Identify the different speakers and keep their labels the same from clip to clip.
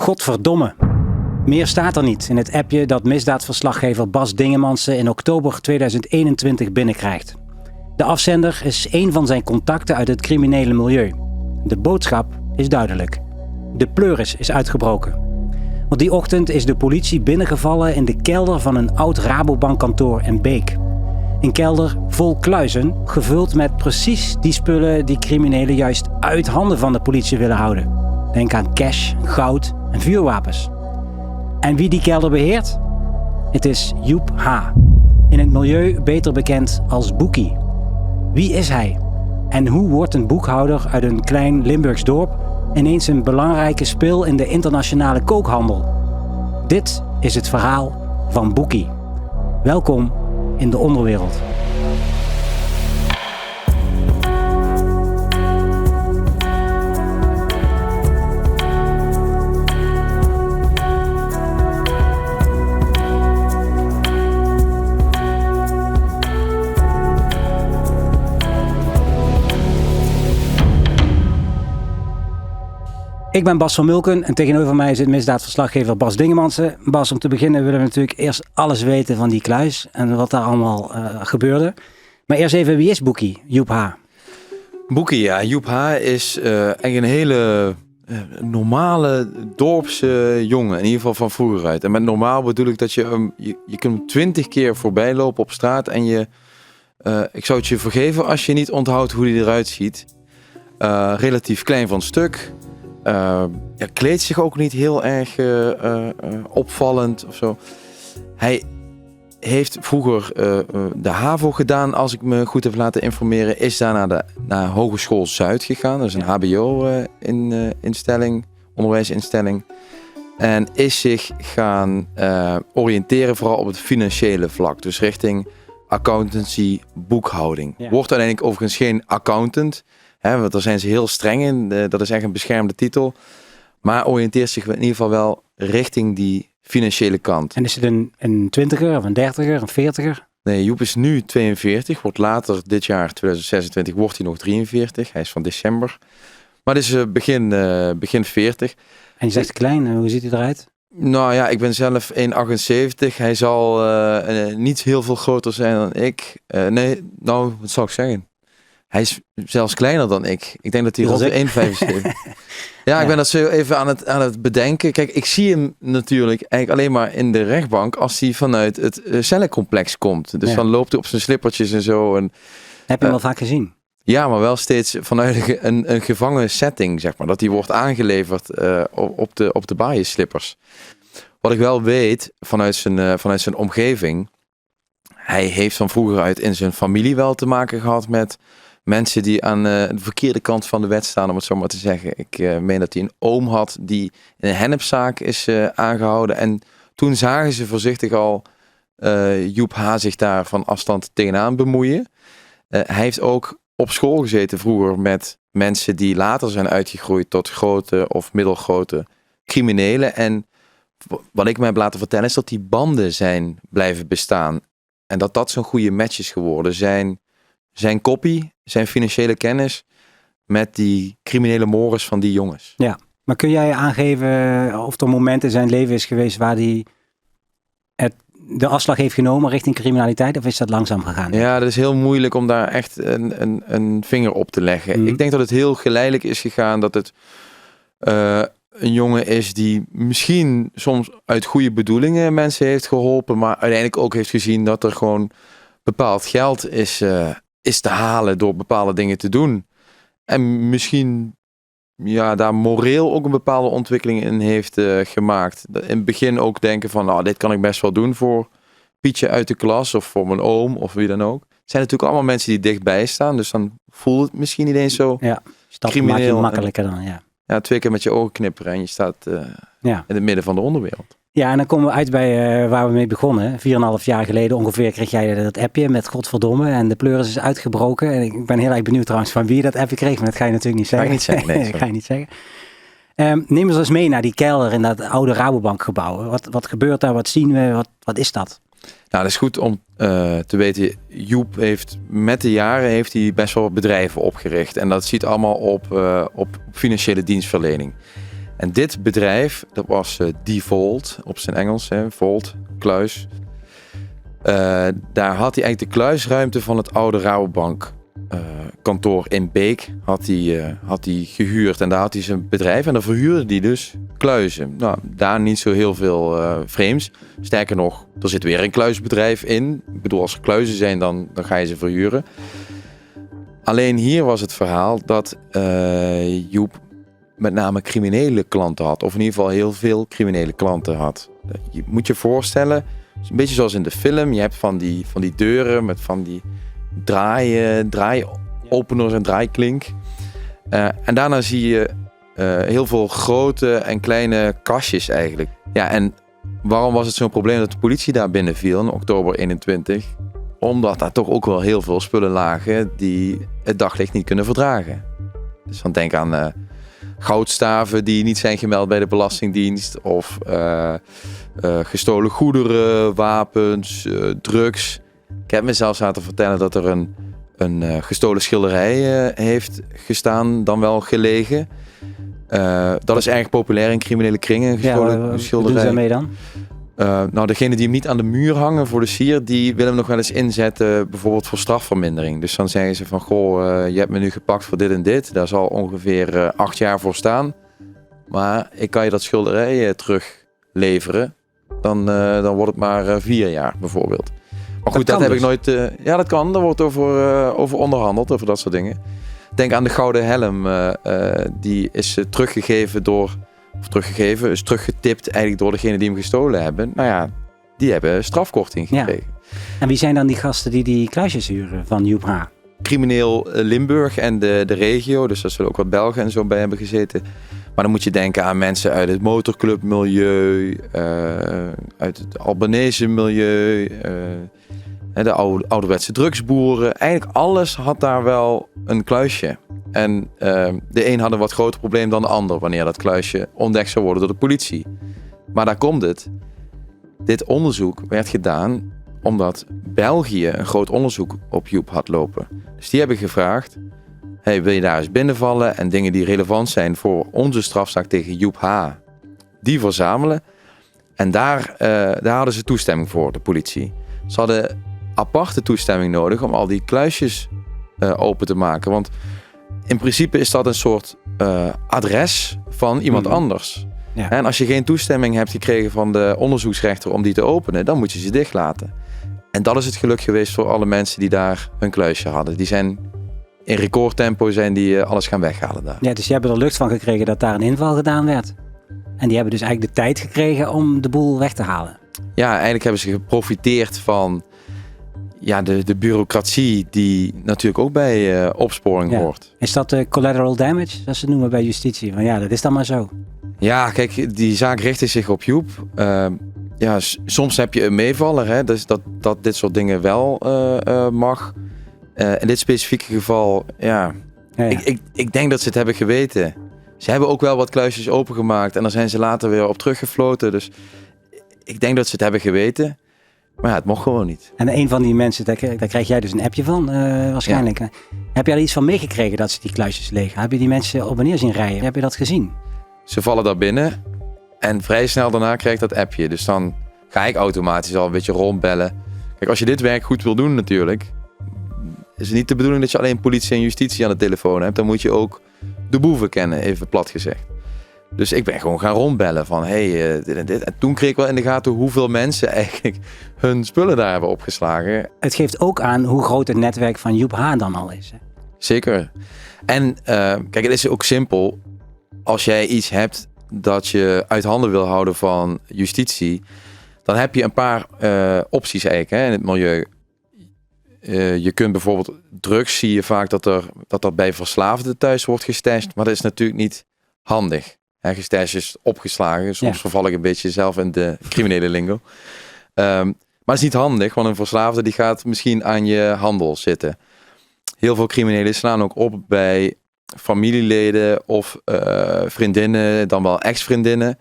Speaker 1: Godverdomme. Meer staat er niet in het appje dat misdaadverslaggever Bas Dingemansen in oktober 2021 binnenkrijgt. De afzender is één van zijn contacten uit het criminele milieu. De boodschap is duidelijk. De pleuris is uitgebroken. Want die ochtend is de politie binnengevallen in de kelder van een oud Rabobankkantoor in Beek. Een kelder vol kluizen, gevuld met precies die spullen die criminelen juist uit handen van de politie willen houden. Denk aan cash, goud en vuurwapens. En wie die kelder beheert? Het is Joep H., in het milieu beter bekend als Boekie. Wie is hij? En hoe wordt een boekhouder uit een klein Limburgs dorp ineens een belangrijke spil in de internationale kookhandel? Dit is het verhaal van Boekie. Welkom in de onderwereld. Ik ben Bas van Mulken en tegenover mij zit misdaadverslaggever Bas Dingemansen. Bas, om te beginnen willen we natuurlijk eerst alles weten van die kluis en wat daar allemaal gebeurde. Maar eerst even, wie is Boekie, Joep H.?
Speaker 2: Boekie, ja. Joep H. is eigenlijk een hele normale dorpse jongen. In ieder geval van vroeger uit. En met normaal bedoel ik dat je kunt hem 20 keer voorbij lopen op straat. En ik zou het je vergeven als je niet onthoudt hoe hij eruit ziet. Relatief klein van stuk. Kleedt zich ook niet heel erg opvallend of zo. Hij heeft vroeger de HAVO gedaan, als ik me goed heb laten informeren. Is daarna naar Hogeschool Zuid gegaan. Dat is een HBO-instelling, onderwijsinstelling. En is zich gaan oriënteren vooral op het financiële vlak. Dus richting accountancy, boekhouding. Ja. Wordt uiteindelijk overigens geen accountant. Want daar zijn ze heel streng in. Dat is echt een beschermde titel. Maar oriënteert zich in ieder geval wel richting die financiële kant.
Speaker 1: En is het een 20er of een 30er, een 40er?
Speaker 2: Nee, Joep is nu 42. Wordt later dit jaar, 2026, wordt hij nog 43. Hij is van december. Maar het is begin 40.
Speaker 1: En je zegt klein, hoe ziet hij eruit?
Speaker 2: Nou ja, ik ben zelf 1,78. Hij zal niet heel veel groter zijn dan ik. Wat zou ik zeggen? Hij is zelfs kleiner dan ik. Ik denk dat hij rond de 1,75. Ja, ik ben dat zo even aan het bedenken. Kijk, ik zie hem natuurlijk eigenlijk alleen maar in de rechtbank als hij vanuit het cellencomplex komt. Dus dan loopt hij op zijn slippertjes en zo. En,
Speaker 1: heb je hem wel vaak gezien?
Speaker 2: Ja, maar wel steeds vanuit een gevangen setting, zeg maar. Dat hij wordt aangeleverd op de baaienslippers. Wat ik wel weet vanuit zijn omgeving. Hij heeft van vroeger uit in zijn familie wel te maken gehad met mensen die aan de verkeerde kant van de wet staan, om het zo maar te zeggen. Ik meen dat hij een oom had die in een hennepzaak is aangehouden. En toen zagen ze voorzichtig al Joep H. zich daar van afstand tegenaan bemoeien. Hij heeft ook op school gezeten vroeger met mensen die later zijn uitgegroeid tot grote of middelgrote criminelen. En wat ik me heb laten vertellen is dat die banden zijn blijven bestaan. En dat zo'n goede match is geworden. Zijn koppie, zijn financiële kennis met die criminele mores van die jongens.
Speaker 1: Ja, maar kun jij aangeven of er momenten in zijn leven is geweest waar hij de afslag heeft genomen richting criminaliteit, of is dat langzaam gegaan?
Speaker 2: Ja, dat is heel moeilijk om daar echt een vinger op te leggen. Ik denk dat het heel geleidelijk is gegaan, dat het een jongen is die misschien soms uit goede bedoelingen mensen heeft geholpen, maar uiteindelijk ook heeft gezien dat er gewoon bepaald geld is te halen door bepaalde dingen te doen. En misschien daar moreel ook een bepaalde ontwikkeling in heeft gemaakt. In het begin ook denken van, dit kan ik best wel doen voor Pietje uit de klas of voor mijn oom of wie dan ook. Het zijn natuurlijk allemaal mensen die dichtbij staan, dus dan voelt het misschien niet eens zo crimineel.
Speaker 1: Maak je makkelijker dan, ja.
Speaker 2: Ja, 2 keer met je ogen knipperen en je staat in het midden van de onderwereld.
Speaker 1: Ja, en dan komen we uit bij waar we mee begonnen. 4,5 jaar geleden ongeveer kreeg jij dat appje met godverdomme en de pleuris is uitgebroken. En ik ben heel erg benieuwd trouwens van wie je dat appje kreeg, maar dat ga je natuurlijk niet zeggen.
Speaker 2: Ga ik niet zeggen, nee.
Speaker 1: Ga je niet zeggen. Neem ons eens mee naar die kelder in dat oude Rabobankgebouw. Wat gebeurt daar? Wat zien we? Wat is dat?
Speaker 2: Nou, dat is goed om te weten. Joep heeft met de jaren best wel wat bedrijven opgericht. En dat ziet allemaal op financiële dienstverlening. En dit bedrijf, dat was Default op zijn Engels, Vault, kluis. Daar had hij eigenlijk de kluisruimte van het oude Rabobank kantoor in Beek had hij gehuurd. En daar had hij zijn bedrijf en daar verhuurde hij dus kluizen. Nou, daar niet zo heel veel frames. Sterker nog, er zit weer een kluisbedrijf in. Ik bedoel, als er kluizen zijn, dan ga je ze verhuren. Alleen hier was het verhaal dat Joep met name criminele klanten had. Of in ieder geval heel veel criminele klanten had. Je moet je voorstellen, het is een beetje zoals in de film. Je hebt van die deuren met van die draaiopeners en draaiklink. En daarna zie je heel veel grote en kleine kastjes eigenlijk. Ja, en waarom was het zo'n probleem dat de politie daar binnen viel in oktober 21? Omdat daar toch ook wel heel veel spullen lagen die het daglicht niet kunnen verdragen. Dus dan denk aan goudstaven die niet zijn gemeld bij de Belastingdienst. Of gestolen goederen, wapens, drugs. Ik heb mezelf laten vertellen dat er een gestolen schilderij heeft gestaan, dan wel gelegen. Dat is erg populair in criminele kringen, gestolen schilderij.
Speaker 1: Wat doen ze daarmee dan?
Speaker 2: Nou, degene die hem niet aan de muur hangen voor de sier, die willen hem nog wel eens inzetten, bijvoorbeeld voor strafvermindering. Dus dan zeggen ze van, goh, je hebt me nu gepakt voor dit en dit. Daar zal ongeveer 8 jaar voor staan. Maar ik kan je dat schilderij terugleveren. Dan wordt het maar 4 jaar bijvoorbeeld. Maar goed, dat heb ik nooit... ja, dat kan. Daar wordt over onderhandeld, over dat soort dingen. Denk aan de gouden helm. Die is is teruggetipt eigenlijk door degene die hem gestolen hebben. Nou ja, die hebben strafkorting gekregen.
Speaker 1: Ja. En wie zijn dan die gasten die kluisjes huren van Joep H?
Speaker 2: Crimineel Limburg en de regio. Dus daar zullen ook wat Belgen en zo bij hebben gezeten. Maar dan moet je denken aan mensen uit het motorclubmilieu, uit het Albanese milieu, de ouderwetse drugsboeren. Eigenlijk alles had daar wel een kluisje. En de een had een wat groter probleem dan de ander wanneer dat kluisje ontdekt zou worden door de politie. Maar daar komt het. Dit onderzoek werd gedaan omdat België een groot onderzoek op Joep had lopen. Dus die hebben gevraagd, hey, wil je daar eens binnenvallen en dingen die relevant zijn voor onze strafzaak tegen Joep H, die verzamelen. En daar hadden ze toestemming voor, de politie. Ze hadden aparte toestemming nodig om al die kluisjes open te maken. Want in principe is dat een soort adres van iemand anders. Ja. En als je geen toestemming hebt gekregen van de onderzoeksrechter om die te openen, dan moet je ze dicht laten. En dat is het geluk geweest voor alle mensen die daar hun kluisje hadden. Die zijn in recordtempo alles gaan weghalen daar.
Speaker 1: Ja, dus die hebben er lucht van gekregen dat daar een inval gedaan werd. En die hebben dus eigenlijk de tijd gekregen om de boel weg te halen.
Speaker 2: Ja, eigenlijk hebben ze geprofiteerd van de bureaucratie die natuurlijk ook bij opsporing hoort.
Speaker 1: Is dat collateral damage, dat ze noemen bij justitie? Van ja, dat is dan maar zo. Ja,
Speaker 2: kijk, die zaak richtte zich op Joep. Soms heb je een meevaller, hè, dus dat dit soort dingen wel mag. In dit specifieke geval, ik denk dat ze het hebben geweten. Ze hebben ook wel wat kluisjes opengemaakt en daar zijn ze later weer op teruggefloten. Dus ik denk dat ze het hebben geweten. Maar ja, het mocht gewoon niet.
Speaker 1: En een van die mensen, daar krijg jij dus een appje van waarschijnlijk. Ja. Heb je er iets van meegekregen dat ze die kluisjes leeg? Heb je die mensen op en neer zien rijden? Heb je dat gezien?
Speaker 2: Ze vallen daar binnen en vrij snel daarna krijg ik dat appje. Dus dan ga ik automatisch al een beetje rondbellen. Kijk, als je dit werk goed wil doen natuurlijk, is het niet de bedoeling dat je alleen politie en justitie aan de telefoon hebt. Dan moet je ook de boeven kennen, even plat gezegd. Dus ik ben gewoon gaan rondbellen van dit en dit. En toen kreeg ik wel in de gaten hoeveel mensen eigenlijk hun spullen daar hebben opgeslagen.
Speaker 1: Het geeft ook aan hoe groot het netwerk van Joep H dan al is. Hè?
Speaker 2: Zeker. En kijk, het is ook simpel. Als jij iets hebt dat je uit handen wil houden van justitie, dan heb je een paar opties eigenlijk in het milieu. Je kunt bijvoorbeeld drugs, zie je vaak dat bij verslaafden thuis wordt gestasht, maar dat is natuurlijk niet handig. Gestasht is opgeslagen. Soms verval ik een beetje zelf in de criminele lingo. Maar het is niet handig, want een verslaafde die gaat misschien aan je handel zitten. Heel veel criminelen slaan ook op bij familieleden of vriendinnen, dan wel ex-vriendinnen.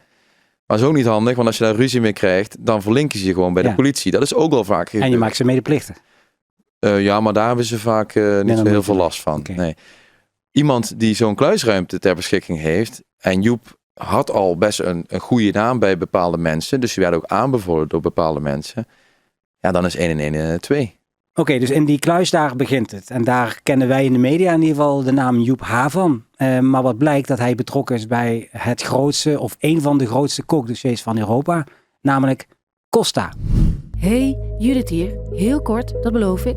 Speaker 2: Maar dat is ook niet handig, want als je daar ruzie mee krijgt, dan verlinken ze je gewoon bij de politie. Dat is ook wel vaak gebeurd.
Speaker 1: En je maakt ze medeplichtig.
Speaker 2: Ja, maar daar hebben ze vaak niet zo heel veel last van. Okay. Nee. Iemand die zo'n kluisruimte ter beschikking heeft en Joep had al best een goede naam bij bepaalde mensen. Dus die werden ook aanbevolen door bepaalde mensen. Ja, dan is 1 en 1 2.
Speaker 1: Oké, dus in die kluis daar begint het. En daar kennen wij in de media in ieder geval de naam Joep H. van. Maar wat blijkt dat hij betrokken is bij het grootste of een van de grootste kookdossiers van Europa. Namelijk Costa.
Speaker 3: Hey, Judith hier. Heel kort, dat beloof ik.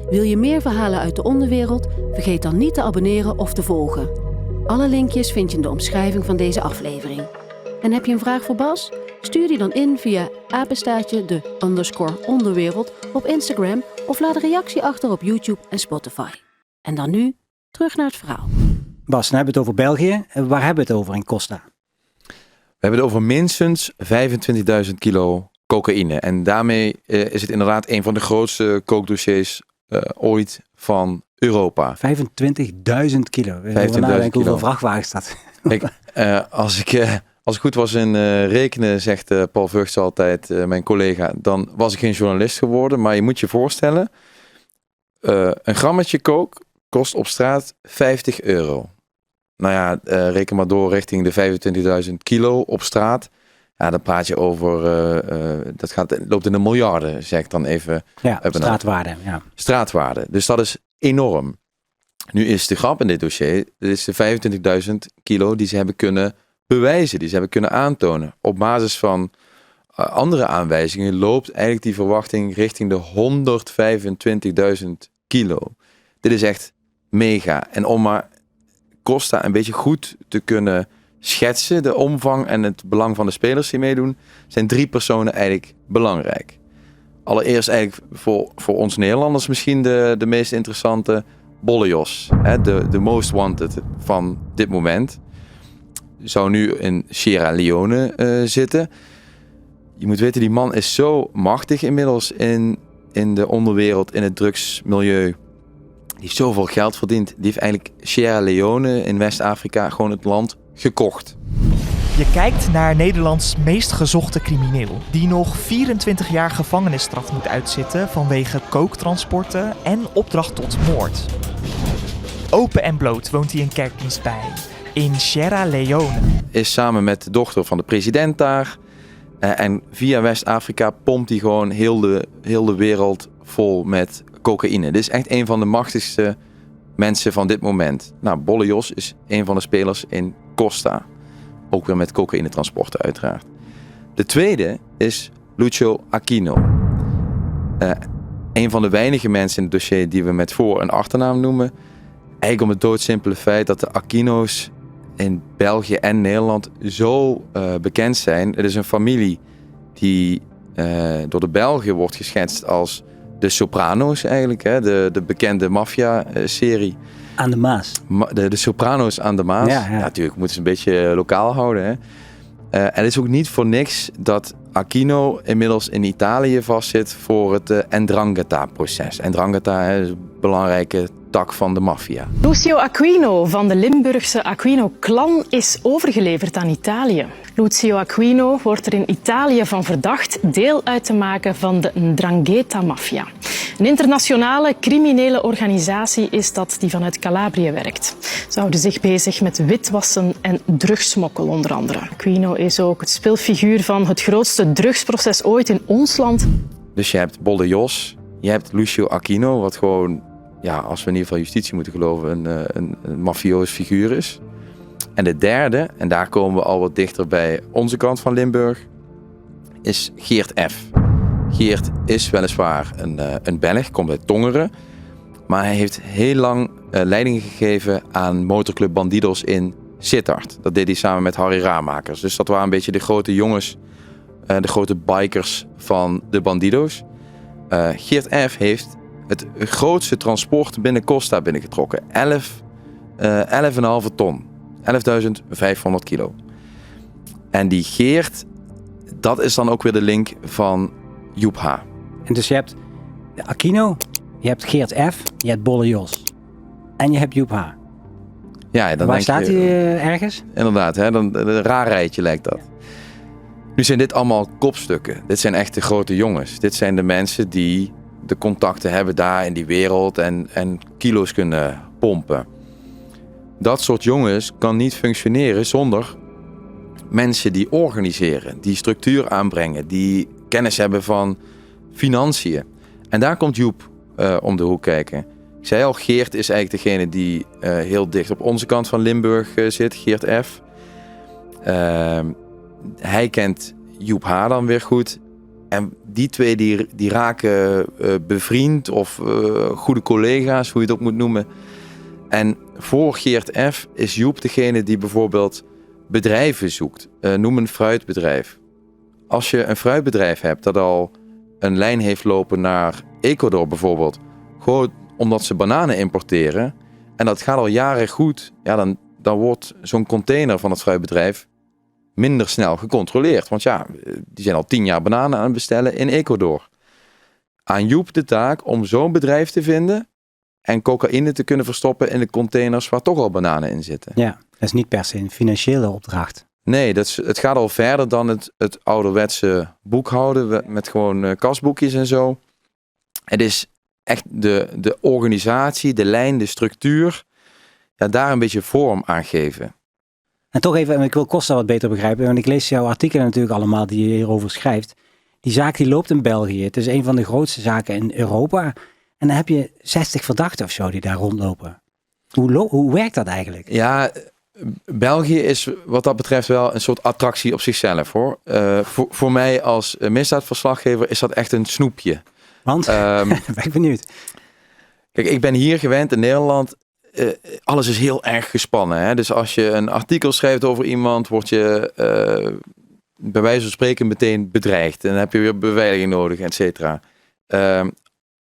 Speaker 3: Wil je meer verhalen uit de onderwereld? Vergeet dan niet te abonneren of te volgen. Alle linkjes vind je in de omschrijving van deze aflevering. En heb je een vraag voor Bas? Stuur die dan in via _de_onderwereld op Instagram of laat een reactie achter op YouTube en Spotify. En dan nu, terug naar het verhaal.
Speaker 1: Bas, dan hebben we het over België. Waar hebben we het over in Costa?
Speaker 2: We hebben het over minstens 25.000 kilo cocaïne. En daarmee is het inderdaad een van de grootste kookdossiers ooit van Europa.
Speaker 1: 25.000 kilo.
Speaker 2: 25.000
Speaker 1: Hoeveel vrachtwagens dat?
Speaker 2: Als ik goed was in rekenen, zegt Paul Vugts altijd, mijn collega, dan was ik geen journalist geworden. Maar je moet je voorstellen, een grammetje kook kost op straat €50. Nou ja, reken maar door richting de 25.000 kilo op straat. Ja, dan praat je over, loopt in de miljarden, zeg ik dan even.
Speaker 1: Ja, straatwaarde. Ja.
Speaker 2: Straatwaarde. Dus dat is enorm. Nu is de grap in dit dossier, dit is de 25.000 kilo die ze hebben kunnen bewijzen, die ze hebben kunnen aantonen. Op basis van andere aanwijzingen loopt eigenlijk die verwachting richting de 125.000 kilo. Dit is echt mega. En om maar Costa een beetje goed te kunnen schetsen, de omvang en het belang van de spelers die meedoen, zijn 3 personen eigenlijk belangrijk. Allereerst eigenlijk voor ons Nederlanders misschien de meest interessante, Bolle Jos. De most wanted van dit moment. Zou nu in Sierra Leone zitten. Je moet weten, die man is zo machtig inmiddels in de onderwereld, in het drugsmilieu. Die heeft zoveel geld verdiend. Die heeft eigenlijk Sierra Leone in West-Afrika gewoon het land gekocht.
Speaker 4: Je kijkt naar Nederlands meest gezochte crimineel, die nog 24 jaar gevangenisstraf moet uitzitten vanwege kooktransporten en opdracht tot moord. Open en bloot woont hij een kerkdienst bij, in Sierra Leone.
Speaker 2: Is samen met de dochter van de president daar. En via West-Afrika pompt hij gewoon heel de wereld vol met cocaïne. Dit is echt een van de machtigste mensen van dit moment. Nou, Bolle Jos is een van de spelers in Costa. Ook weer met cocaïnetransporten uiteraard. De tweede is Lucio Aquino. Een van de weinige mensen in het dossier die we met voor- en achternaam noemen. Eigenlijk om het doodsimpele feit dat de Aquino's in België en Nederland zo bekend zijn. Het is een familie die door de Belgen wordt geschetst als de Soprano's eigenlijk. Hè? De bekende maffia-serie.
Speaker 1: Aan de Maas.
Speaker 2: De Soprano's aan de Maas.
Speaker 1: Ja.
Speaker 2: Ja, natuurlijk moeten ze een beetje lokaal houden. Hè? En het is ook niet voor niks dat Aquino inmiddels in Italië vastzit voor het 'Ndrangheta-proces. 'Ndrangheta is een belangrijke tak van de maffia.
Speaker 5: Lucio Aquino van de Limburgse Aquino-clan is overgeleverd aan Italië. Lucio Aquino wordt er in Italië van verdacht deel uit te maken van de 'Ndrangheta-maffia. Een internationale criminele organisatie is dat die vanuit Calabrië werkt. Ze houden zich bezig met witwassen en drugssmokkel onder andere. Aquino is ook het speelfiguur van het grootste drugsproces ooit in ons land.
Speaker 2: Dus je hebt Bolle Jos, je hebt Lucio Aquino, wat gewoon, ja, als we in ieder geval justitie moeten geloven, een mafioos figuur is. En de derde, en daar komen we al wat dichter bij onze kant van Limburg, is Geert F. Geert is weliswaar een Belg, komt uit Tongeren. Maar hij heeft heel lang leiding gegeven aan motorclub Bandidos in Sittard. Dat deed hij samen met Harry Raamakers. Dus dat waren een beetje de grote jongens, de grote bikers van de Bandidos. Geert F. heeft het grootste transport binnen Costa binnengetrokken. 11,5 ton. 11.500 kilo. En die Geert, dat is dan ook weer de link van Joep H.
Speaker 1: En dus je hebt Aquino, je hebt Geert F., je hebt Bolle Jos. En je hebt Joep H.
Speaker 2: Ja, dan
Speaker 1: waar staat hij ergens?
Speaker 2: Inderdaad, hè, een raar rijtje lijkt dat. Nu zijn dit allemaal kopstukken. Dit zijn echt de grote jongens. Dit zijn de mensen die de contacten hebben daar in die wereld en kilo's kunnen pompen. Dat soort jongens kan niet functioneren zonder mensen die organiseren, die structuur aanbrengen, die kennis hebben van financiën. En daar komt Joep om de hoek kijken. Ik zei al, Geert is eigenlijk degene die heel dicht op onze kant van Limburg zit, Geert F. Hij kent Joep H. dan weer goed. En die twee die raken bevriend of goede collega's, hoe je het ook moet noemen. En voor Geert F. is Joep degene die bijvoorbeeld bedrijven zoekt. Noem een fruitbedrijf. Als je een fruitbedrijf hebt dat al een lijn heeft lopen naar Ecuador bijvoorbeeld, gewoon omdat ze bananen importeren en dat gaat al jaren goed, ja, dan wordt zo'n container van het fruitbedrijf minder snel gecontroleerd. Want ja, die zijn al 10 jaar bananen aan het bestellen in Ecuador. Aan Joep de taak om zo'n bedrijf te vinden en cocaïne te kunnen verstoppen in de containers waar toch al bananen in zitten.
Speaker 1: Ja, dat is niet per se een financiële opdracht.
Speaker 2: Nee, het gaat al verder dan het ouderwetse boekhouden met gewoon kasboekjes en zo. Het is echt de organisatie, de lijn, de structuur, ja, daar een beetje vorm aan geven.
Speaker 1: En toch even, ik wil Costa wat beter begrijpen, want ik lees jouw artikelen natuurlijk allemaal die je hierover schrijft. Die zaak die loopt in België. Het is een van de grootste zaken in Europa. En dan heb je 60 verdachten of zo die daar rondlopen. Hoe werkt dat eigenlijk?
Speaker 2: Ja, België is wat dat betreft wel een soort attractie op zichzelf, hoor. Voor mij als misdaadverslaggever is dat echt een snoepje.
Speaker 1: Want, ben ik benieuwd.
Speaker 2: Kijk, ik ben hier gewend in Nederland. Alles is heel erg gespannen. Hè? Dus als je een artikel schrijft over iemand, word je bij wijze van spreken meteen bedreigd. En dan heb je weer beveiliging nodig, et cetera.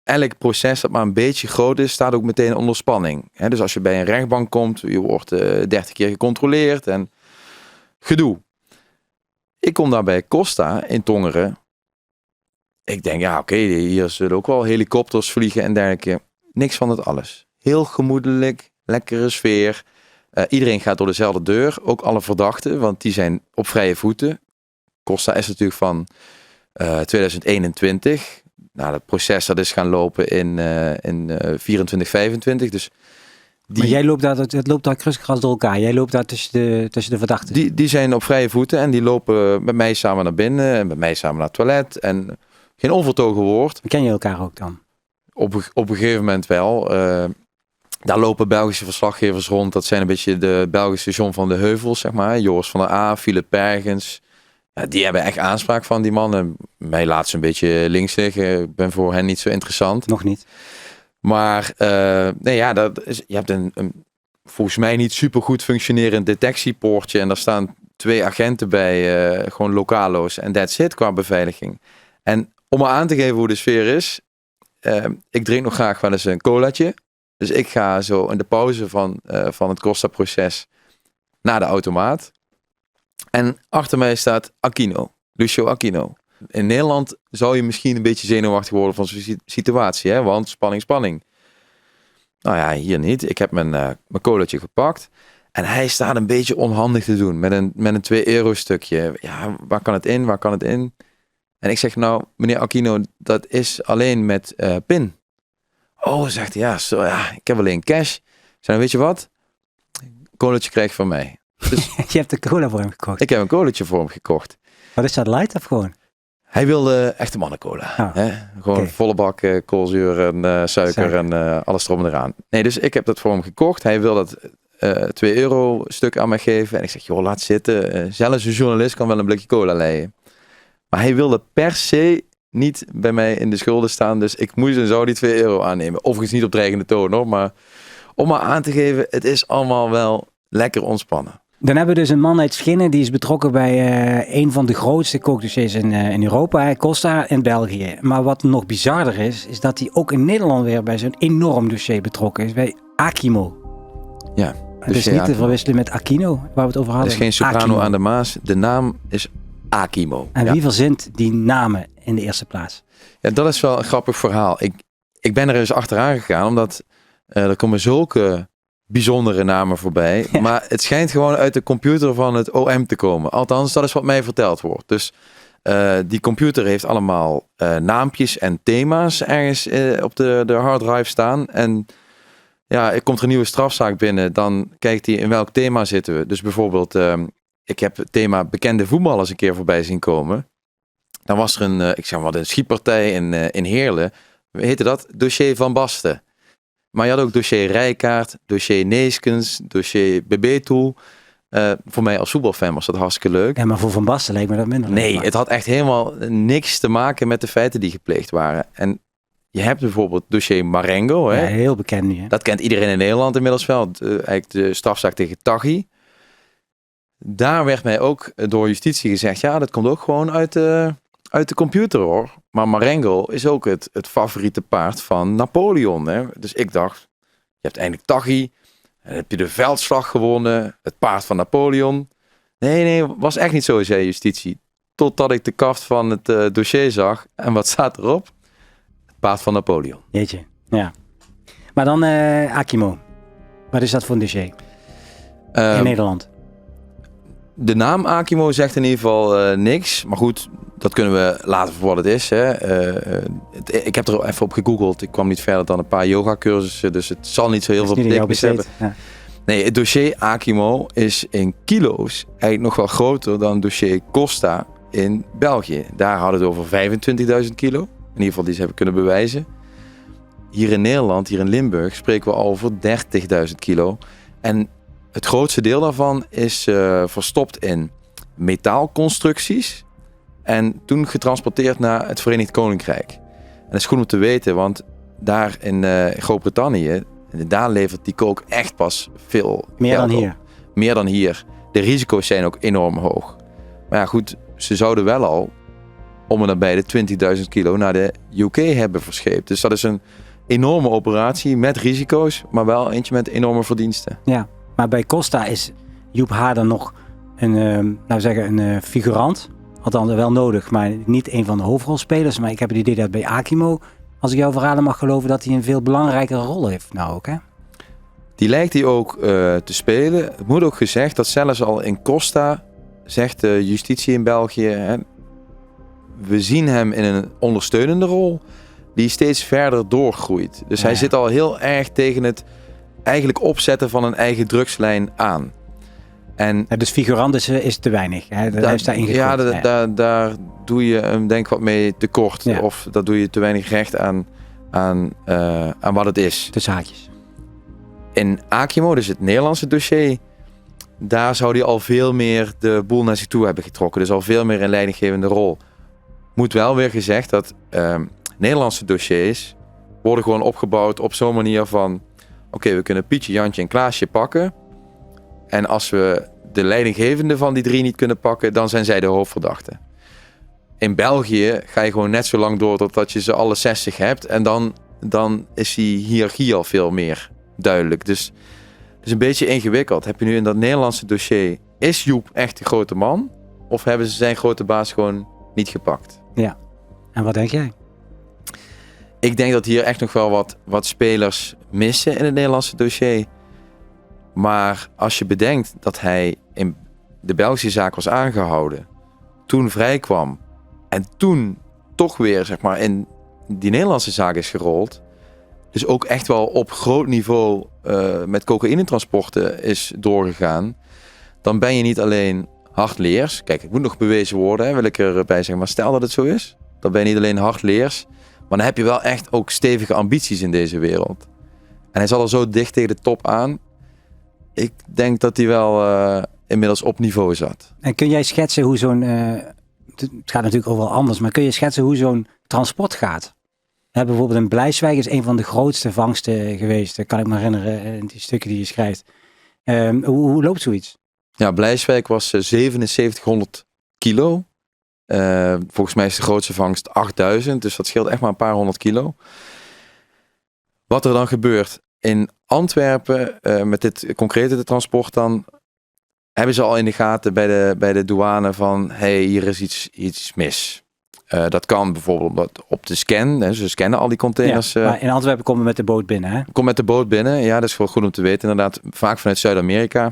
Speaker 2: Elk proces dat maar een beetje groot is, staat ook meteen onder spanning. Hè? Dus als je bij een rechtbank komt, je wordt 30 keer gecontroleerd en gedoe. Ik kom daar bij Costa in Tongeren. Ik denk, ja oké, hier zullen ook wel helikopters vliegen en dergelijke. Niks van het alles. Heel gemoedelijk, lekkere sfeer. Iedereen gaat door dezelfde deur, ook alle verdachten, want die zijn op vrije voeten. Costa is natuurlijk van 2021. Nou, dat proces dat is gaan lopen in 24, 25. Dus
Speaker 1: maar jij loopt daar kriskras door elkaar. Jij loopt daar tussen de verdachten.
Speaker 2: Die zijn op vrije voeten en die lopen met mij samen naar binnen en met mij samen naar het toilet. En geen onvertogen woord.
Speaker 1: Ken je elkaar ook dan?
Speaker 2: Op een gegeven moment wel. Daar lopen Belgische verslaggevers rond. Dat zijn een beetje de Belgische John van de Heuvels, zeg maar. Joris van der A, Philip Pergens. Ja, die hebben echt aanspraak van die mannen. Mij laat ze een beetje links liggen. Ik ben voor hen niet zo interessant.
Speaker 1: Nog niet.
Speaker 2: Maar nee, ja, je hebt een volgens mij niet super goed functionerend detectiepoortje. En daar staan 2 agenten bij, gewoon lokalo's. En that's it qua beveiliging. En om maar aan te geven hoe de sfeer is. Ik drink nog graag wel eens een colaatje. Dus ik ga zo in de pauze van het Costa-proces naar de automaat. En achter mij staat Aquino, Lucio Aquino. In Nederland zou je misschien een beetje zenuwachtig worden van zo'n situatie. Hè? Want spanning. Nou ja, hier niet. Ik heb mijn colaatje gepakt. En hij staat een beetje onhandig te doen met een 2 euro stukje. Ja, waar kan het in? En ik zeg, nou, meneer Aquino, dat is alleen met PIN. Oh, zegt hij, ja, ik heb alleen cash. Ik zeg, weet je wat? Colaatje krijg je van mij. Dus
Speaker 1: je hebt de cola voor hem gekocht?
Speaker 2: Ik heb een colaatje voor hem gekocht.
Speaker 1: Wat is dat, light of gewoon?
Speaker 2: Hij wilde echte mannencola.
Speaker 1: Oh,
Speaker 2: hè? Gewoon volle bak koolzuur en suiker en alles erom en eraan. Nee, dus ik heb dat voor hem gekocht. Hij wil dat 2 euro stuk aan mij geven. En ik zeg, joh, laat zitten. Zelfs een journalist kan wel een blikje cola leien. Maar hij wilde per se niet bij mij in de schulden staan. Dus ik moest en zou die 2 euro aannemen. Overigens niet op dreigende toon, hoor. Maar om maar aan te geven, het is allemaal wel lekker ontspannen.
Speaker 1: Dan hebben we dus een man uit Schinnen, die is betrokken bij een van de grootste kookdossiers in Europa, Costa in België. Maar wat nog bizarder is dat hij ook in Nederland weer bij zo'n enorm dossier betrokken is, bij Aquimo.
Speaker 2: Ja.
Speaker 1: Dus niet te verwisselen met Aquino, waar we het over hadden.
Speaker 2: Het is geen soprano
Speaker 1: Aquimo
Speaker 2: aan de Maas, de naam is Aquimo.
Speaker 1: En wie verzint die namen in de eerste plaats?
Speaker 2: Ja, dat is wel een grappig verhaal. Ik ben er eens achteraan gegaan, omdat er komen zulke bijzondere namen voorbij. Ja. Maar het schijnt gewoon uit de computer van het OM te komen. Althans, dat is wat mij verteld wordt. Dus die computer heeft allemaal naampjes en thema's ergens op de harddrive staan. En ja, er komt er een nieuwe strafzaak binnen. Dan kijkt hij in welk thema zitten we. Dus bijvoorbeeld ik heb het thema bekende voetballers een keer voorbij zien komen. Dan was er een schietpartij in Heerlen. Hoe heette dat? Dossier Van Basten. Maar je had ook dossier Rijkaard, dossier Neeskens, dossier BB-Tool. Voor mij als voetbalfan was dat hartstikke leuk.
Speaker 1: Ja, maar voor Van Basten leek me dat minder.
Speaker 2: Nee, het had echt helemaal niks te maken met de feiten die gepleegd waren. En je hebt bijvoorbeeld dossier Marengo. Hè?
Speaker 1: Ja, heel bekend nu. Hè?
Speaker 2: Dat kent iedereen in Nederland inmiddels wel. Eigenlijk de strafzaak tegen Taghi. Daar werd mij ook door justitie gezegd, ja, dat komt ook gewoon uit de computer hoor. Maar Marengo is ook het favoriete paard van Napoleon. Hè? Dus ik dacht, je hebt eindelijk Taghi. Dan heb je de veldslag gewonnen. Het paard van Napoleon. Nee, was echt niet zo, zei justitie. Totdat ik de kaft van het dossier zag. En wat staat erop? Het paard van Napoleon.
Speaker 1: Jeetje, ja. Maar dan Akimo. Wat is dat voor een dossier? In Nederland.
Speaker 2: De naam Akimo zegt in ieder geval niks. Maar goed, dat kunnen we laten voor wat het is. Hè. Ik heb er even op gegoogeld. Ik kwam niet verder dan een paar yogacursussen. Dus het zal niet zo heel veel betekenis hebben. Ja. Nee, het dossier Akimo is in kilo's eigenlijk nog wel groter dan het dossier Costa in België. Daar hadden we het over 25.000 kilo. In ieder geval die ze hebben kunnen bewijzen. Hier in Nederland, hier in Limburg, spreken we al over 30.000 kilo. En het grootste deel daarvan is verstopt in metaalconstructies. En toen getransporteerd naar het Verenigd Koninkrijk. En dat is goed om te weten, want daar in Groot-Brittannië, daar levert die kook echt pas veel
Speaker 1: meer
Speaker 2: geld
Speaker 1: dan
Speaker 2: op.
Speaker 1: hier.
Speaker 2: Meer dan hier. De risico's zijn ook enorm hoog. Maar ja goed, ze zouden wel al om en nabij de 20.000 kilo naar de UK hebben verscheept. Dus dat is een enorme operatie met risico's, maar wel eentje met enorme verdiensten.
Speaker 1: Ja, maar bij Costa is Joep Haarder nog een figurant. Althans wel nodig, maar niet een van de hoofdrolspelers. Maar ik heb het idee dat bij Akimo, als ik jouw verhalen mag geloven, dat hij een veel belangrijkere rol heeft nou ook, hè?
Speaker 2: Die lijkt hij ook te spelen. Het moet ook gezegd dat zelfs al in Costa, zegt de justitie in België, hè, we zien hem in een ondersteunende rol die steeds verder doorgroeit. Dus hij zit al heel erg tegen het eigenlijk opzetten van een eigen drugslijn aan. En
Speaker 1: dus figurant is te weinig. Hè?
Speaker 2: Daar doe je hem denk ik wat mee tekort. Ja. Of daar doe je te weinig recht aan wat het is.
Speaker 1: Tussen haakjes.
Speaker 2: In Akimo, dus het Nederlandse dossier, daar zou hij al veel meer de boel naar zich toe hebben getrokken. Dus al veel meer een leidinggevende rol. Moet wel weer gezegd dat Nederlandse dossiers worden gewoon opgebouwd op zo'n manier van, oké, we kunnen Pietje, Jantje en Klaasje pakken. En als we de leidinggevende van die 3 niet kunnen pakken, dan zijn zij de hoofdverdachten. In België ga je gewoon net zo lang door totdat je ze alle 60 hebt. En dan is die hiërarchie al veel meer duidelijk. Dus het is een beetje ingewikkeld. Heb je nu in dat Nederlandse dossier, is Joep echt de grote man? Of hebben ze zijn grote baas gewoon niet gepakt?
Speaker 1: Ja, en wat denk jij?
Speaker 2: Ik denk dat hier echt nog wel wat spelers missen in het Nederlandse dossier. Maar als je bedenkt dat hij in de Belgische zaak was aangehouden, toen vrijkwam en toen toch weer zeg maar in die Nederlandse zaak is gerold, dus ook echt wel op groot niveau met cocaïnetransporten is doorgegaan, dan ben je niet alleen hardleers. Kijk, het moet nog bewezen worden, hè, wil ik erbij zeggen. Maar stel dat het zo is, dan ben je niet alleen hardleers, maar dan heb je wel echt ook stevige ambities in deze wereld. En hij zat al zo dicht tegen de top aan. Ik denk dat hij wel inmiddels op niveau zat.
Speaker 1: En kun jij schetsen hoe zo'n, het gaat natuurlijk ook wel anders, maar kun je schetsen hoe zo'n transport gaat? Bijvoorbeeld in Blijswijk is een van de grootste vangsten geweest. Dat kan ik me herinneren in die stukken die je schrijft. Hoe loopt zoiets?
Speaker 2: Ja, Blijswijk was 7700 kilo. Volgens mij is de grootste vangst 8000. Dus dat scheelt echt maar een paar 100 kilo. Wat er dan gebeurt in Antwerpen met dit concrete transport dan, hebben ze al in de gaten bij de douane van, hey, hier is iets mis. Dat kan bijvoorbeeld op de scan. Hè, ze scannen al die containers.
Speaker 1: Ja, maar in Antwerpen komen we met de boot binnen, hè?
Speaker 2: Kom met de boot binnen. Ja, dat is wel goed om te weten. Inderdaad, vaak vanuit Zuid-Amerika.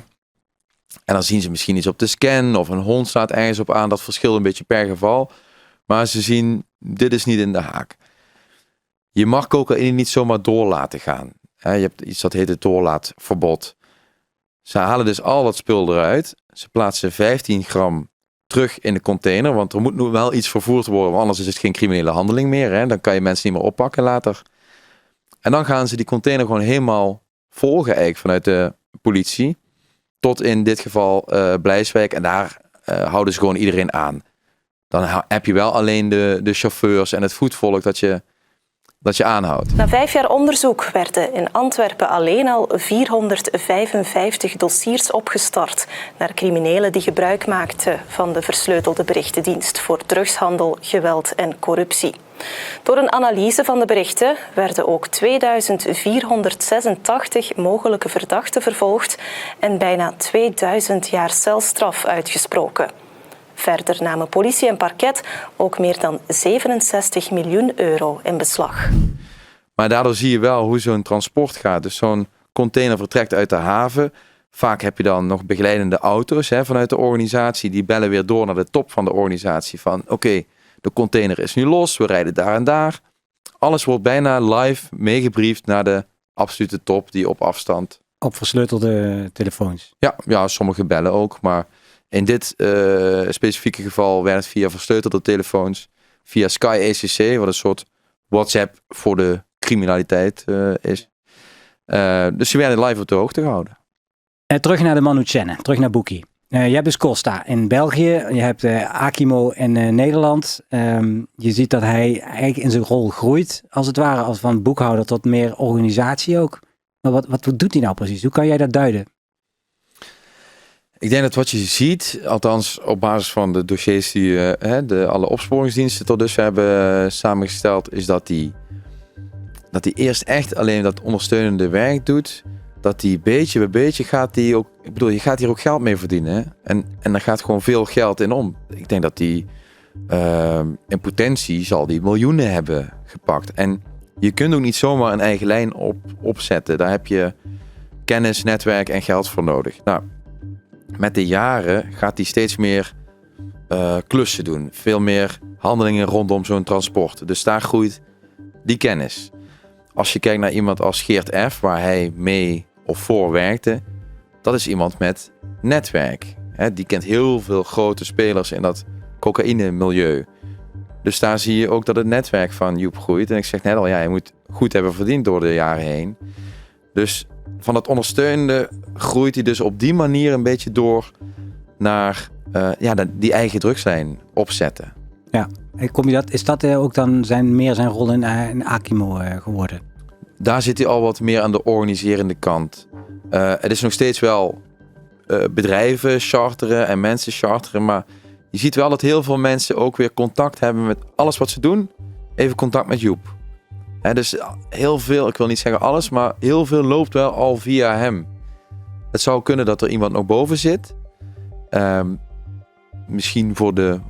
Speaker 2: En dan zien ze misschien iets op de scan of een hond staat ergens op aan. Dat verschilt een beetje per geval. Maar ze zien, dit is niet in de haak. Je mag cocaïne niet zomaar door laten gaan. Je hebt iets dat heet het doorlaatverbod. Ze halen dus al dat spul eruit. Ze plaatsen 15 gram terug in de container. Want er moet nu wel iets vervoerd worden. Want anders is het geen criminele handeling meer. Hè? Dan kan je mensen niet meer oppakken later. En dan gaan ze die container gewoon helemaal volgen eigenlijk vanuit de politie. Tot in dit geval Blijswijk. En daar houden ze gewoon iedereen aan. Dan heb je wel alleen de chauffeurs en het voetvolk dat je aanhoudt.
Speaker 6: Na 5 jaar onderzoek werden in Antwerpen alleen al 455 dossiers opgestart naar criminelen die gebruik maakten van de versleutelde berichtendienst voor drugshandel, geweld en corruptie. Door een analyse van de berichten werden ook 2486 mogelijke verdachten vervolgd en bijna 2000 jaar celstraf uitgesproken. Verder namen politie en parket ook meer dan 67 miljoen euro in beslag.
Speaker 2: Maar daardoor zie je wel hoe zo'n transport gaat. Dus zo'n container vertrekt uit de haven. Vaak heb je dan nog begeleidende auto's vanuit de organisatie. Die bellen weer door naar de top van de organisatie. Van oké, de container is nu los. We rijden daar en daar. Alles wordt bijna live meegebriefd naar de absolute top die op afstand.
Speaker 1: Op versleutelde telefoons.
Speaker 2: Ja, sommige bellen ook. Maar in dit specifieke geval werd het via versleutelde telefoons. Via Sky ECC, wat een soort WhatsApp voor de criminaliteit is. Dus ze werden live op de hoogte gehouden.
Speaker 1: Terug naar de man Uchenne, terug naar Boekie. Je hebt dus Costa in België, je hebt Akimo in Nederland. Je ziet dat hij eigenlijk in zijn rol groeit, als het ware, als van boekhouder tot meer organisatie ook. Maar wat doet hij nou precies? Hoe kan jij dat duiden?
Speaker 2: Ik denk dat wat je ziet, althans op basis van de dossiers die alle opsporingsdiensten tot dusver hebben samengesteld, is dat hij eerst echt alleen dat ondersteunende werk doet. Dat hij beetje bij beetje gaat hij ook, ik bedoel, je gaat hier ook geld mee verdienen. Hè? En er gaat gewoon veel geld in om. Ik denk dat hij in potentie zal die miljoenen hebben gepakt. En je kunt ook niet zomaar een eigen lijn opzetten. Daar heb je kennis, netwerk en geld voor nodig. Nou, met de jaren gaat hij steeds meer klussen doen. Veel meer handelingen rondom zo'n transport. Dus daar groeit die kennis. Als je kijkt naar iemand als Geert F., waar hij mee of voor werkte, dat is iemand met netwerk. Die kent heel veel grote spelers in dat cocaïne-milieu. Dus daar zie je ook dat het netwerk van Joep groeit. En ik zeg net al, je moet goed hebben verdiend door de jaren heen. Dus van het ondersteunende groeit hij dus op die manier een beetje door naar die eigen drugslijn opzetten.
Speaker 1: Ja, is dat ook dan meer zijn rol in Akimo geworden?
Speaker 2: Daar zit hij al wat meer aan de organiserende kant. Het is nog steeds wel bedrijven charteren en mensen charteren, maar je ziet wel dat heel veel mensen ook weer contact hebben met alles wat ze doen. Even contact met Joep. Dus heel veel, ik wil niet zeggen alles, maar heel veel loopt wel al via hem. Het zou kunnen dat er iemand nog boven zit. Misschien voor de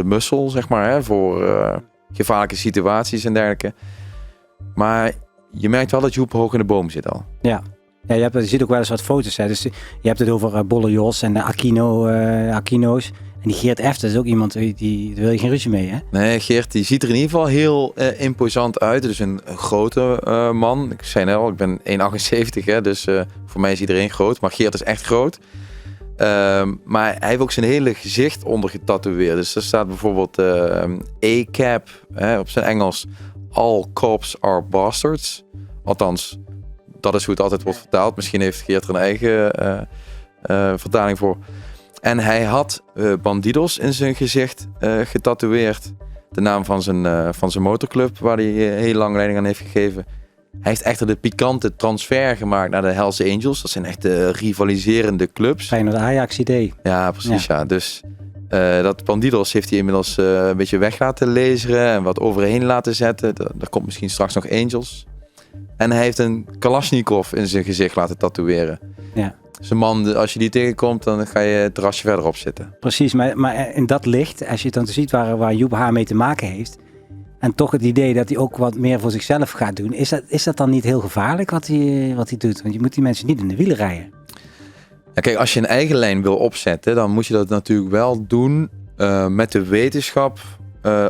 Speaker 2: muscle, zeg maar. Voor gevaarlijke situaties en dergelijke. Maar je merkt wel dat Joep hoog in de boom zit al.
Speaker 1: Ja. Ja, je ziet ook wel eens wat foto's. Hè. Dus je hebt het over Bolle Jos en de Aquino's. En die Geert F., dat is ook iemand, die wil je geen ruzie mee, hè?
Speaker 2: Nee, Geert, die ziet er in ieder geval heel imposant uit. Dus een grote man. Ik zei net al, ik ben 1,78, hè, dus voor mij is iedereen groot. Maar Geert is echt groot. Maar hij heeft ook zijn hele gezicht onder getatoeëerd. Dus er staat bijvoorbeeld ACAB, op zijn Engels. All cops are bastards. Althans, dat is hoe het altijd wordt vertaald. Misschien heeft Geert er een eigen vertaling voor. En hij had Bandidos in zijn gezicht getatoeëerd. De naam van zijn motorclub, waar hij heel lang leiding aan heeft gegeven. Hij heeft echter de pikante transfer gemaakt naar de Hells Angels. Dat zijn echt de rivaliserende clubs.
Speaker 1: Feyenoord Ajax idee.
Speaker 2: Ja, precies. Ja. Dus dat Bandidos heeft hij inmiddels een beetje weg laten laseren en wat overheen laten zetten. Daar komt misschien straks nog Angels. En hij heeft een Kalashnikov in zijn gezicht laten tatoeëren. Ja. Dus een man, als je die tegenkomt, dan ga je het terrasje verderop zitten.
Speaker 1: Precies, maar in dat licht, als je het dan ziet waar Joep haar mee te maken heeft, en toch het idee dat hij ook wat meer voor zichzelf gaat doen, is dat dan niet heel gevaarlijk wat hij doet? Want je moet die mensen niet in de wielen rijden.
Speaker 2: Ja, kijk, als je een eigen lijn wil opzetten, dan moet je dat natuurlijk wel doen met de wetenschap,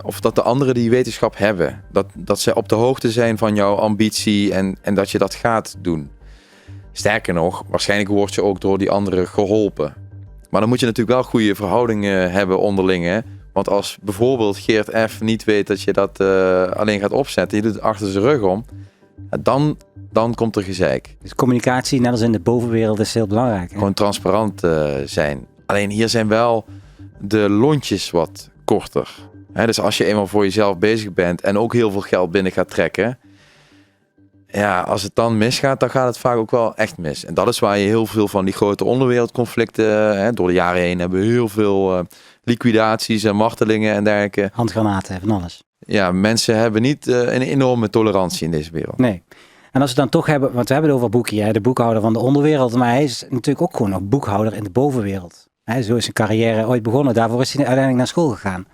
Speaker 2: of dat de anderen die wetenschap hebben. Dat ze op de hoogte zijn van jouw ambitie en dat je dat gaat doen. Sterker nog, waarschijnlijk word je ook door die anderen geholpen. Maar dan moet je natuurlijk wel goede verhoudingen hebben onderling. Hè? Want als bijvoorbeeld Geert F. niet weet dat je dat alleen gaat opzetten, je doet het achter zijn rug om, dan komt er gezeik.
Speaker 1: Dus communicatie, net als in de bovenwereld, is heel belangrijk. Hè?
Speaker 2: Gewoon transparant zijn. Alleen hier zijn wel de lontjes wat korter. Hè? Dus als je eenmaal voor jezelf bezig bent en ook heel veel geld binnen gaat trekken, ja, als het dan misgaat, dan gaat het vaak ook wel echt mis. En dat is waar je heel veel van die grote onderwereldconflicten, door de jaren heen hebben we heel veel liquidaties en martelingen en dergelijke.
Speaker 1: Handgranaten, van alles.
Speaker 2: Ja, mensen hebben niet een enorme tolerantie in deze wereld.
Speaker 1: Nee. En als we het dan toch hebben, want we hebben het over Boekie, de boekhouder van de onderwereld, maar hij is natuurlijk ook gewoon nog boekhouder in de bovenwereld. Zo is zijn carrière ooit begonnen, daarvoor is hij uiteindelijk naar school gegaan.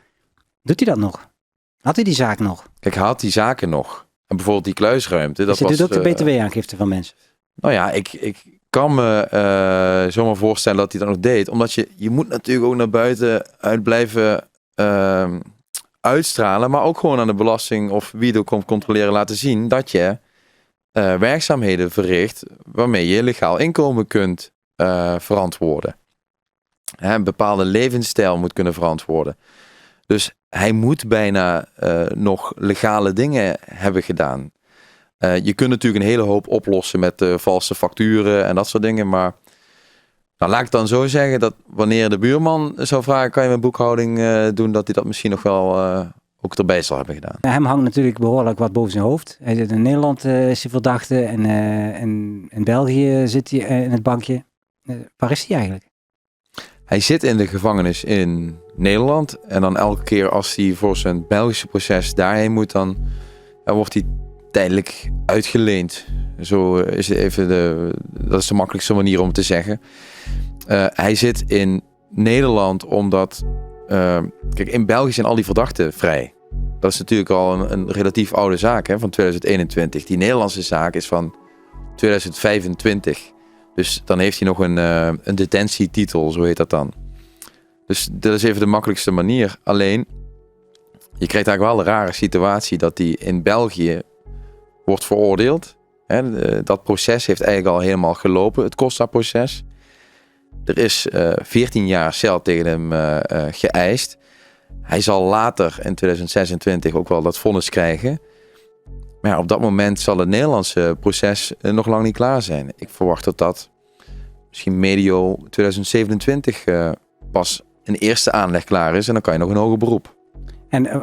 Speaker 1: Doet hij dat nog? Had hij die zaak nog?
Speaker 2: Kijk, hij had die zaken nog. En bijvoorbeeld die kluisruimte.
Speaker 1: Dus hij doet ook de btw-aangifte van mensen? Nou
Speaker 2: ja, ik kan me zomaar voorstellen dat hij dat nog deed. Omdat je moet natuurlijk ook naar buiten uit blijven uitstralen. Maar ook gewoon aan de belasting of wie er komt controleren laten zien dat je werkzaamheden verricht waarmee je legaal inkomen kunt verantwoorden. Een bepaalde levensstijl moet kunnen verantwoorden. Dus hij moet bijna nog legale dingen hebben gedaan. Je kunt natuurlijk een hele hoop oplossen met valse facturen en dat soort dingen. Maar nou, laat ik dan zo zeggen dat wanneer de buurman zou vragen, kan je mijn boekhouding doen, dat hij dat misschien nog wel ook erbij zal hebben gedaan.
Speaker 1: Hem hangt natuurlijk behoorlijk wat boven zijn hoofd. Hij zit in Nederland, is hij verdachte. En in België zit hij in het bankje. Waar is hij eigenlijk?
Speaker 2: Hij zit in de gevangenis in Nederland. En dan elke keer als hij voor zijn Belgische proces daarheen moet, dan wordt hij tijdelijk uitgeleend. Zo is het even dat is de makkelijkste manier om het te zeggen. Hij zit in Nederland omdat kijk, in België zijn al die verdachten vrij. Dat is natuurlijk al een relatief oude zaak, hè, van 2021. Die Nederlandse zaak is van 2025. Dus dan heeft hij nog een detentietitel, zo heet dat dan. Dus dat is even de makkelijkste manier. Alleen, je krijgt eigenlijk wel de rare situatie dat hij in België wordt veroordeeld. Dat proces heeft eigenlijk al helemaal gelopen, het Costa-proces. Er is 14 jaar cel tegen hem geëist. Hij zal later in 2026 ook wel dat vonnis krijgen. Maar ja, op dat moment zal het Nederlandse proces nog lang niet klaar zijn. Ik verwacht dat misschien medio 2027 pas een eerste aanleg klaar is. En dan kan je nog een hoger beroep.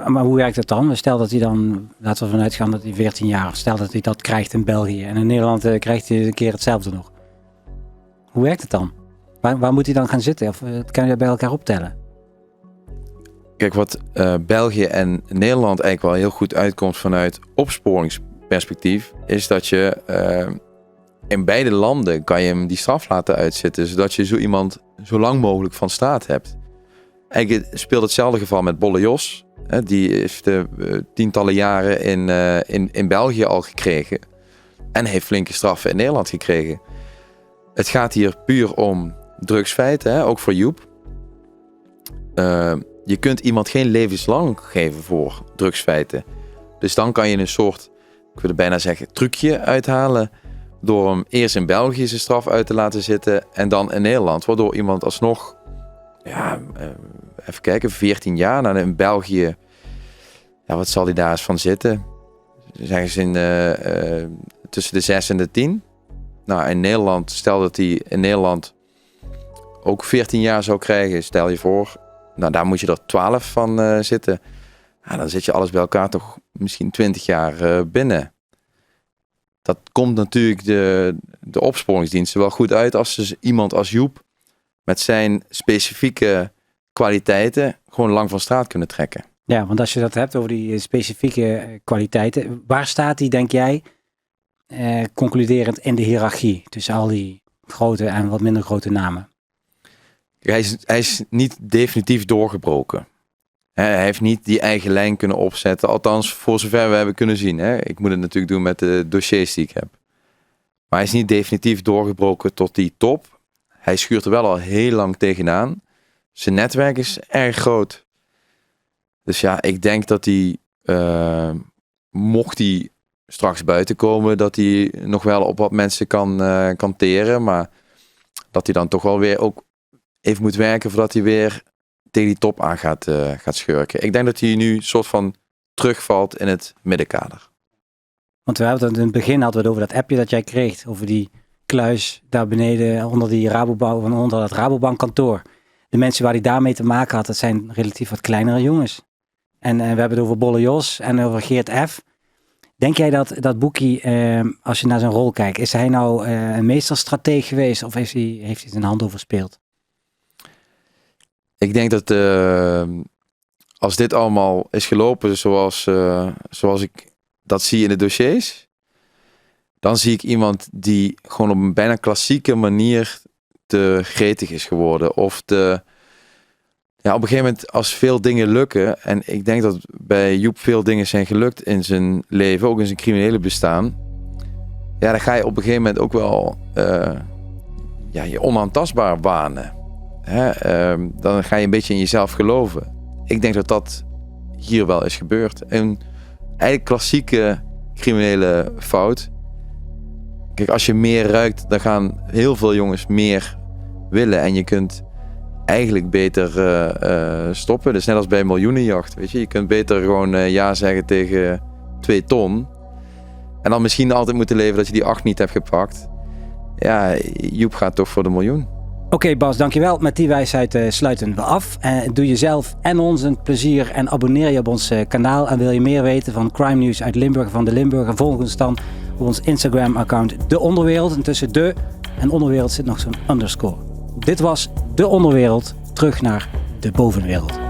Speaker 1: Maar hoe werkt het dan? Stel dat hij dan, laten we vanuit gaan dat hij 14 jaar, stel dat hij dat krijgt in België. En in Nederland krijgt hij een keer hetzelfde nog. Hoe werkt het dan? Waar moet hij dan gaan zitten? Of kan je dat bij elkaar optellen?
Speaker 2: Kijk, wat België en Nederland eigenlijk wel heel goed uitkomt vanuit opsporingsperspectief, is dat je in beide landen kan je hem die straf laten uitzitten, zodat je zo iemand zo lang mogelijk van staat hebt. Eigenlijk speelt hetzelfde geval met Bolle Jos. Die heeft tientallen jaren in België al gekregen en heeft flinke straffen in Nederland gekregen. Het gaat hier puur om drugsfeiten, ook voor Joep. Je kunt iemand geen levenslang geven voor drugsfeiten. Dus dan kan je een soort, ik wil bijna zeggen, trucje uithalen door hem eerst in België zijn straf uit te laten zitten en dan in Nederland. Waardoor iemand alsnog, even kijken, 14 jaar naar in België, wat zal hij daar eens van zitten? Zeggen ze tussen de 6 en de 10. Nou, in Nederland, stel dat hij in Nederland ook 14 jaar zou krijgen, stel je voor. Nou, daar moet je er 12 van zitten. Ja, dan zit je alles bij elkaar toch misschien 20 jaar binnen. Dat komt natuurlijk de opsporingsdiensten wel goed uit als ze iemand als Joep met zijn specifieke kwaliteiten gewoon lang van straat kunnen trekken.
Speaker 1: Ja, want als je dat hebt over die specifieke kwaliteiten, waar staat die, denk jij, concluderend in de hiërarchie tussen al die grote en wat minder grote namen?
Speaker 2: Hij is niet definitief doorgebroken. Hij heeft niet die eigen lijn kunnen opzetten. Althans, voor zover we hebben kunnen zien. Ik moet het natuurlijk doen met de dossiers die ik heb. Maar hij is niet definitief doorgebroken tot die top. Hij schuurt er wel al heel lang tegenaan. Zijn netwerk is erg groot. Dus ja, ik denk dat hij, mocht hij straks buiten komen, dat hij nog wel op wat mensen kan teren. Maar dat hij dan toch wel weer ook even moet werken voordat hij weer tegen die top aan gaat schurken. Ik denk dat hij nu soort van terugvalt in het middenkader.
Speaker 1: Want we hebben het in het begin hadden we het over dat appje dat jij kreeg. Over die kluis daar beneden onder dat Rabobank kantoor. De mensen waar hij daarmee te maken had, dat zijn relatief wat kleinere jongens. En we hebben het over Bolle Jos en over Geert F. Denk jij dat Boekie, als je naar zijn rol kijkt, is hij nou een meesterstrateeg geweest of heeft hij zijn hand overspeeld?
Speaker 2: Ik denk dat als dit allemaal is gelopen zoals ik dat zie in de dossiers, dan zie ik iemand die gewoon op een bijna klassieke manier te gretig is geworden. Of op een gegeven moment als veel dingen lukken, en ik denk dat bij Joep veel dingen zijn gelukt in zijn leven, ook in zijn criminele bestaan. Ja, dan ga je op een gegeven moment ook wel je onaantastbaar wanen. Dan ga je een beetje in jezelf geloven. Ik denk dat dat hier wel is gebeurd. Een eigenlijk klassieke criminele fout. Kijk, als je meer ruikt, dan gaan heel veel jongens meer willen. En je kunt eigenlijk beter stoppen. Dus net als bij miljoenenjacht. Weet je kunt beter gewoon ja zeggen tegen 2 ton. En dan misschien altijd moeten leven dat je die 8 niet hebt gepakt. Ja, Joep gaat toch voor de miljoen.
Speaker 1: Oké, Bas, dankjewel. Met die wijsheid sluiten we af. Doe jezelf en ons een plezier en abonneer je op ons kanaal. En wil je meer weten van crime nieuws uit Limburg, van de Limburger, volg ons dan op ons Instagram-account De Onderwereld. En tussen de en onderwereld zit nog zo'n underscore. Dit was De Onderwereld. Terug naar de bovenwereld.